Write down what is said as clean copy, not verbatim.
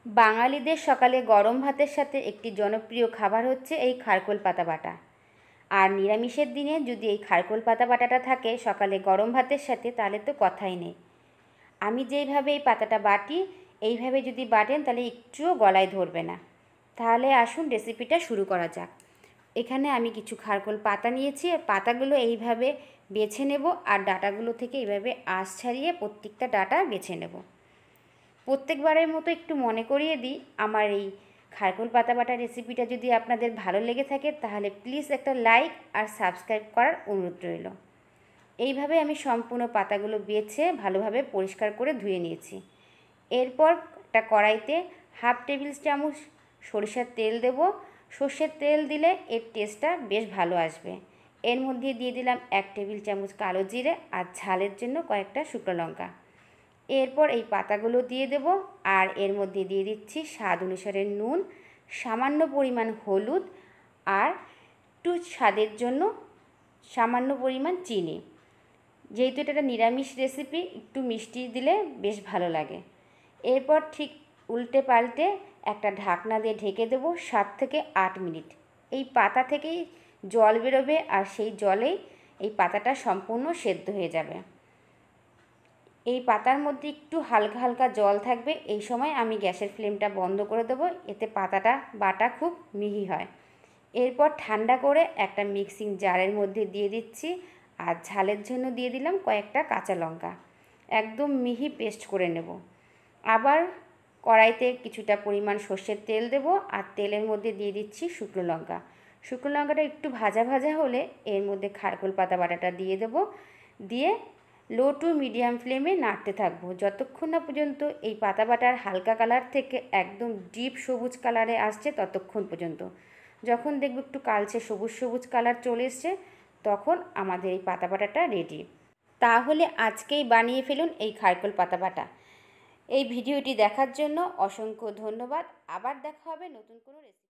বাঙালিদের সকালে গরম ভাতের সাথে একটি জনপ্রিয় খাবার হচ্ছে এই খারকোল পাতা বাটা। আর নিরামিষের দিনে যদি এই খারকোল পাতা বাটাটা থাকে সকালে গরম ভাতের সাথে, তাহলে তো কথাই নেই। আমি যেইভাবে এই পাতাটা বাটি, এইভাবে যদি বাটেন তাহলে একটুও গলায় ধরবে না। তাহলে আসুন রেসিপিটা শুরু করা যাক। এখানে আমি কিছু খারকোল পাতা নিয়েছি। পাতাগুলো এইভাবে বেছে নেব আর ডাঁটাগুলো থেকে এইভাবে আঁশ ছাড়িয়ে প্রত্যেকটা ডাঁটা বেছে নেব। প্রত্যেকবারের মতো একটু মনে করিয়ে দিই, আমার এই খারকোল পাতা বাটা রেসিপিটা যদি আপনাদের ভালো লেগে থাকে তাহলে প্লিজ একটা লাইক আর সাবস্ক্রাইব করার অনুরোধ রইল। এইভাবে আমি সম্পূর্ণ পাতাগুলো বেছে ভালোভাবে পরিষ্কার করে ধুয়ে নিয়েছি। এরপর একটা কড়াইতে 1/2 টেবিল চামচ সরিষার তেল দেব। সর্ষের তেল দিলে এর টেস্টটা বেশ ভালো আসবে। এর মধ্যে দিয়ে দিলাম 1 টেবিল চামচ কালো জিরে আর ঝালের জন্য কয়েকটা শুকনো লঙ্কা। এরপর এই পাতাগুলো দিয়ে দেব আর এর মধ্যে দিয়ে দিচ্ছি স্বাদ অনুসারে নুন, সামান্য পরিমাণ হলুদ আর একটু স্বাদের জন্য সামান্য পরিমাণ চিনি। যেহেতু এটা একটা নিরামিষ রেসিপি, একটু মিষ্টি দিলে বেশ ভালো লাগে। এরপর ঠিক উল্টে পাল্টে একটা ঢাকনা দিয়ে ঢেকে দেবো 7 থেকে 8 মিনিট। এই পাতা থেকেই জল বেরোবে আর সেই জলেই এই পাতাটা সম্পূর্ণ সেদ্ধ হয়ে যাবে। এই পাতার মধ্যে একটু হালকা হালকা জল থাকবে। এই সময় আমি গ্যাসের ফ্লেমটা বন্ধ করে দেবো, এতে পাতাটা বাটা খুব মিহি হয়। এরপর ঠান্ডা করে একটা মিক্সিং জারের মধ্যে দিয়ে দিচ্ছি আর ঝালের জন্য দিয়ে দিলাম কয়েকটা কাঁচা লঙ্কা। একদম মিহি পেস্ট করে নেব। আবার কড়াইতে কিছুটা পরিমাণ সর্ষের তেল দেব আর তেলের মধ্যে দিয়ে দিচ্ছি শুকনো লঙ্কা। শুকনো লঙ্কাটা একটু ভাজা ভাজা হলে এর মধ্যে খারকোল পাতা বাটাটা দিয়ে দেব। দিয়ে লো টু মিডিয়াম ফ্লেমে নাড়তে থাকবো যতক্ষণ না পর্যন্ত এই পাতা বাটার হালকা কালার থেকে একদম ডিপ সবুজ কালারে আসছে, ততক্ষণ পর্যন্ত। যখন দেখব একটু কালচে সবুজ সবুজ কালার চলে এসছে, তখন আমাদের এই পাতা বাটাটা রেডি। তাহলে আজকেই বানিয়ে ফেলুন এই খারকোল পাতা বাটা। এই ভিডিওটি দেখার জন্য অসংখ্য ধন্যবাদ। আবার দেখা হবে নতুন কোনো রেসিপি।